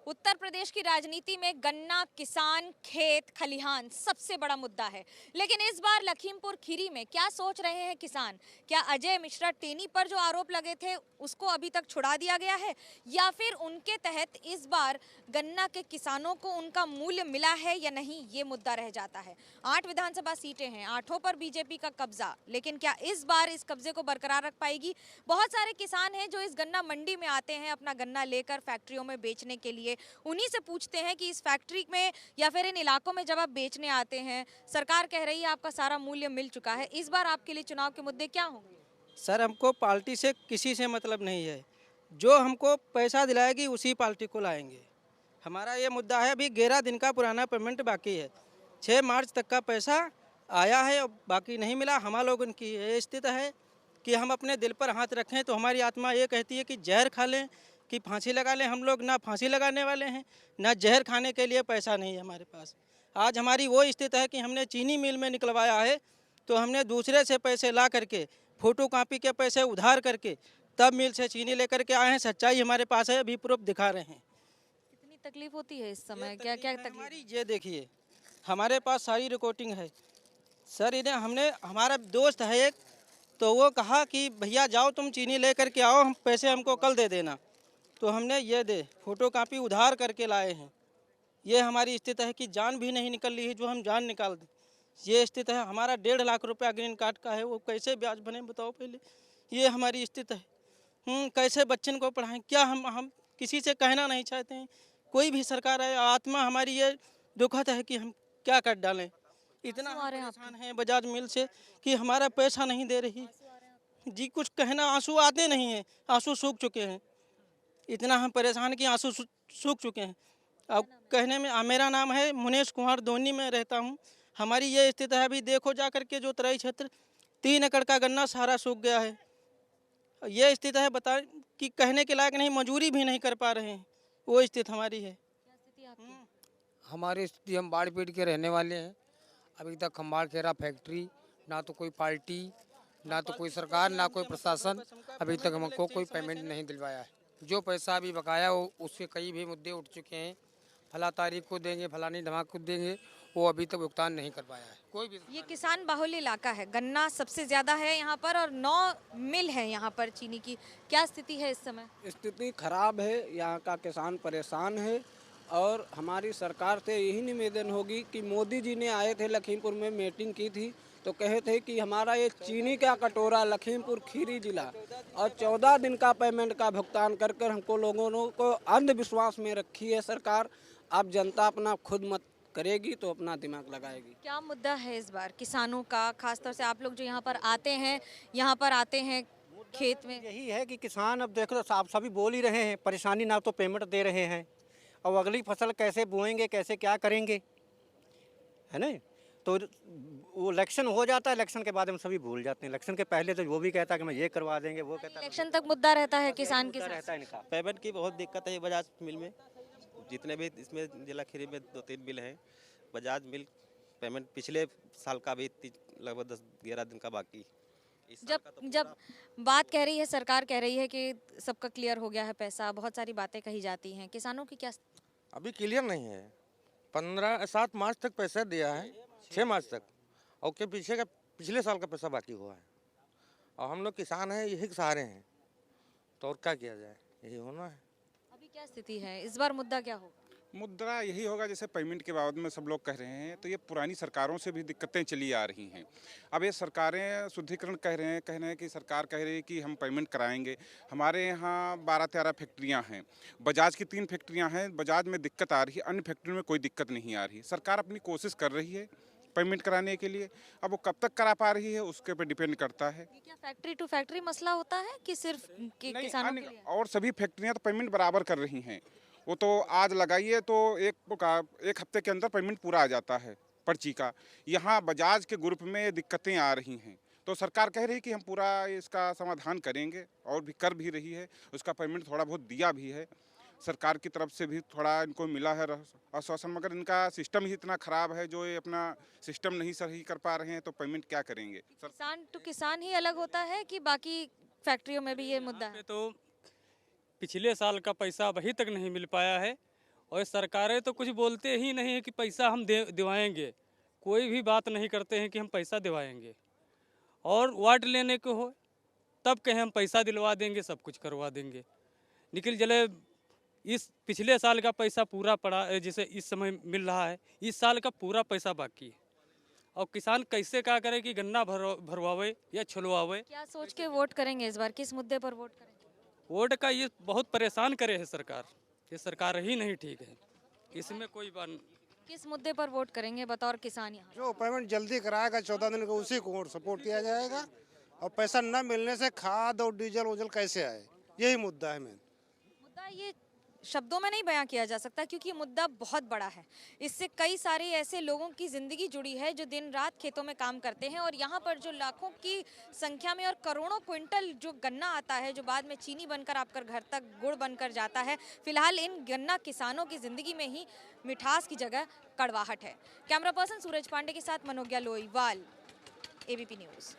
उत्तर प्रदेश की राजनीति में गन्ना, किसान, खेत, खलिहान सबसे बड़ा मुद्दा है। लेकिन इस बार लखीमपुर खीरी में क्या सोच रहे हैं किसान? क्या अजय मिश्रा टेनी पर जो आरोप लगे थे उसको अभी तक छुड़ा दिया गया है, या फिर उनके तहत इस बार गन्ना के किसानों को उनका मूल्य मिला है या नहीं, ये मुद्दा रह जाता है। 8 विधानसभा सीटें हैं, 8 पर बीजेपी का कब्जा, लेकिन क्या इस बार इस कब्जे को बरकरार रख पाएगी? बहुत सारे किसान हैं जो इस गन्ना मंडी में आते हैं अपना गन्ना लेकर फैक्ट्रियों में बेचने के लिए। उन्हीं से पूछते हैं कि इस फैक्ट्री में या फिर इन इलाकों में जब आप बेचने आते हैं, सरकार कह रही है आपका सारा मूल्य मिल चुका है, इस बार आपके लिए चुनाव के मुद्दे क्या होंगे? सर, हमको पार्टी से किसी से मतलब नहीं है। जो हमको पैसा दिलाएगी उसी पार्टी को लाएंगे। हमारा ये मुद्दा है, अभी 11 दिन का पुराना पेमेंट बाकी है। 6 मार्च तक का पैसा आया है और बाकी नहीं मिला। हमारे लोगों की ये स्थिति है कि हम अपने दिल पर हाथ रखें तो हमारी आत्मा ये कहती है कि जहर खा लें कि फांसी लगा लें। हम लोग ना फांसी लगाने वाले हैं, ना जहर खाने के लिए पैसा नहीं है हमारे पास। आज हमारी वो स्थिति है कि हमने चीनी मिल में निकलवाया है तो हमने दूसरे से पैसे ला करके, फोटो कॉपी के पैसे उधार करके तब मिल से चीनी लेकर के आए हैं। सच्चाई हमारे पास है, अभी प्रूफ दिखा रहे हैं। कितनी तकलीफ होती है इस समय? क्या क्या तकलीफ? हमारी ये देखिए, हमारे पास सारी रिकॉर्डिंग है सर। इन्हें हमने, हमारा दोस्त है एक, तो वो कहा कि भैया जाओ तुम चीनी ले करके आओ, हम पैसे हमको कल दे देना। तो हमने ये दे फोटो कापी उधार करके लाए हैं। ये हमारी स्थिति है कि जान भी नहीं निकल रही है, जो हम जान निकाल दें। ये स्थिति है। हमारा 1.5 लाख रुपया ग्रीन कार्ड का है, वो कैसे ब्याज बने बताओ पहले। ये हमारी स्थिति है। कैसे बच्चन को पढ़ाएं? क्या हम किसी से कहना नहीं चाहते हैं। कोई भी सरकार है, आत्मा हमारी ये दुखद है कि हम क्या कर डालें। इतना हम परेशान हैं बजाज मिल से कि हमारा पैसा नहीं दे रही जी। कुछ कहना, आंसू आते नहीं हैं, आंसू सूख चुके हैं। इतना हम परेशान कि आंसू सूख चुके हैं। अब कहने में, मेरा नाम है मुनेश कुमार, दोनी में रहता हूँ। हमारी ये स्थिति है, अभी देखो जा करके जो तराई क्षेत्र 3 एकड़ का गन्ना सारा सूख गया है। ये स्थिति है, बता कि कहने के लायक नहीं, मजूरी भी नहीं कर पा रहे हैं। वो स्थिति हमारी है। क्या स्थिति आपकी? हमारी स्थिति, हम बाढ़ पीट के रहने वाले हैं। अभी तक खम्बाड़ खेरा फैक्ट्री, ना तो कोई पार्टी, ना तो कोई सरकार, ना कोई प्रशासन अभी तक हमको कोई पेमेंट नहीं दिलवाया है। जो पैसा अभी बकाया हो उसके कई भी मुद्दे उठ चुके हैं। फला तारीख को देंगे, फलानी धमाक को देंगे, वो अभी तक भुगतान नहीं कर पाया है कोई भी। ये किसान बाहुल्य इलाका है, गन्ना सबसे ज्यादा है यहाँ पर और 9 मिल है यहाँ पर चीनी की। क्या स्थिति है इस समय? स्थिति खराब है, यहाँ का किसान परेशान है। और हमारी सरकार से यही निवेदन होगी कि मोदी जी ने आए थे लखीमपुर में, मीटिंग की थी, तो कहे थे कि हमारा ये चीनी का कटोरा लखीमपुर खीरी जिला और 14 दिन का पेमेंट का भुगतान कर कर हमको लोगों को अंधविश्वास में रखी है सरकार। अब जनता अपना खुद मत करेगी तो अपना दिमाग लगाएगी। क्या मुद्दा है इस बार किसानों का, खासतौर से आप लोग जो यहाँ पर आते हैं, यहाँ पर आते हैं खेत में? यही है कि किसान, अब देखो तो आप सभी बोल ही रहे हैं, परेशानी, ना तो पेमेंट दे रहे हैं और अगली फसल कैसे बोएंगे, कैसे क्या करेंगे, है ना। तो वो इलेक्शन हो जाता है, इलेक्शन के बाद हम सभी भूल जाते हैं। इलेक्शन के पहले तो वो भी कहता है कि मैं ये करवा देंगे, वो कहता है इलेक्शन तक मुद्दा रहता है किसान के मुद्दा साथ। रहता है इनका। पेमेंट की बहुत दिक्कत है बजाज मिल में। जितने भी इसमें जिला खीरी में 2-3 मिल हैं, बजाज मिल पेमेंट पिछले साल का भी लगभग 10-11 दिन का बाकी। इस साल का तो जब बात कह रही है, सरकार कह रही है कि सबका क्लियर हो गया है पैसा, बहुत सारी बातें कही जाती हैं, किसानों की क्या? अभी क्लियर नहीं है। 7 मार्च तक पैसा दिया है, 6 मार्च तक, और के पीछे का पिछले साल का पैसा बाकी हुआ है। और हम लोग किसान हैं, यही के सहारे हैं, तो और क्या किया जाए, यही होना है। अभी क्या स्थिति है इस बार, मुद्दा क्या होगा? मुद्दा यही होगा, जैसे पेमेंट के बाबत में सब लोग कह रहे हैं, तो ये पुरानी सरकारों से भी दिक्कतें चली आ रही हैं। अब ये सरकारें शुद्धिकरण कह रहे हैं कि सरकार कह रही है कि हम पेमेंट कराएंगे। हमारे यहाँ 12-13 फैक्ट्रियाँ हैं, बजाज की 3 फैक्ट्रियाँ हैं। बजाज में दिक्कत आ रही है, अन्य फैक्ट्रियों में कोई दिक्कत नहीं आ रही। सरकार अपनी कोशिश कर रही है पेमेंट कराने के लिए। अब वो कब तक करा पा रही है उसके पे डिपेंड करता है। ये क्या फैक्ट्री टू फैक्ट्री मसला होता है कि सिर्फ किसानों के लिए? और सभी फैक्ट्रियाँ तो पेमेंट बराबर कर रही हैं। वो तो आज लगाइए तो एक हफ्ते के अंदर पेमेंट पूरा आ जाता है पर्ची का। यहाँ बजाज के ग्रुप में दिक्कतें आ रही हैं, तो सरकार कह रही है कि हम पूरा इसका समाधान करेंगे, और भी कर भी रही है। उसका पेमेंट थोड़ा बहुत दिया भी है, सरकार की तरफ से भी थोड़ा इनको मिला है आश्वासन, मगर इनका सिस्टम ही इतना ख़राब है, जो ये अपना सिस्टम नहीं सही कर पा रहे हैं, तो पेमेंट क्या करेंगे। किसान टू किसान ही अलग होता है कि बाकी फैक्ट्रियों में भी ये मुद्दा है? तो पिछले साल का पैसा अभी तक नहीं मिल पाया है, और सरकारें तो कुछ बोलते ही नहीं है कि पैसा हम दिवाएंगे, कोई भी बात नहीं करते हैं कि हम पैसा दिवाएंगे। और वार्ड लेने को हो तब कहें हम पैसा दिलवा देंगे, सब कुछ करवा देंगे। निकल जले इस पिछले साल का पैसा पूरा पड़ा है, जैसे इस समय मिल रहा है, इस साल का पूरा पैसा बाकी है। और किसान कैसे क्या करे कि गन्ना भरवावे या छुलवावे। क्या सोच के वोट करेंगे इस बार, किस मुद्दे पर वोट करेंगे? वोट का ये बहुत परेशान करे है सरकार, ये सरकार ही नहीं ठीक है, इसमें कोई बात। किस मुद्दे पर वोट करेंगे बतौर किसान? यहाँ जो पेमेंट जल्दी कराएगा 14 दिन का, उसी को सपोर्ट किया जाएगा। और पैसा न मिलने से खाद और डीजल वोजल कैसे आए, यही मुद्दा है मेन। मुद्दा ये शब्दों में नहीं बयां किया जा सकता क्योंकि मुद्दा बहुत बड़ा है। इससे कई सारे ऐसे लोगों की ज़िंदगी जुड़ी है जो दिन रात खेतों में काम करते हैं, और यहाँ पर जो लाखों की संख्या में और करोड़ों क्विंटल जो गन्ना आता है, जो बाद में चीनी बनकर आपकर घर तक गुड़ बनकर जाता है, फिलहाल इन गन्ना किसानों की ज़िंदगी में ही मिठास की जगह कड़वाहट है। कैमरा पर्सन सूरज पांडे के साथ मनोज्ञा लोईवाल, ABP न्यूज़।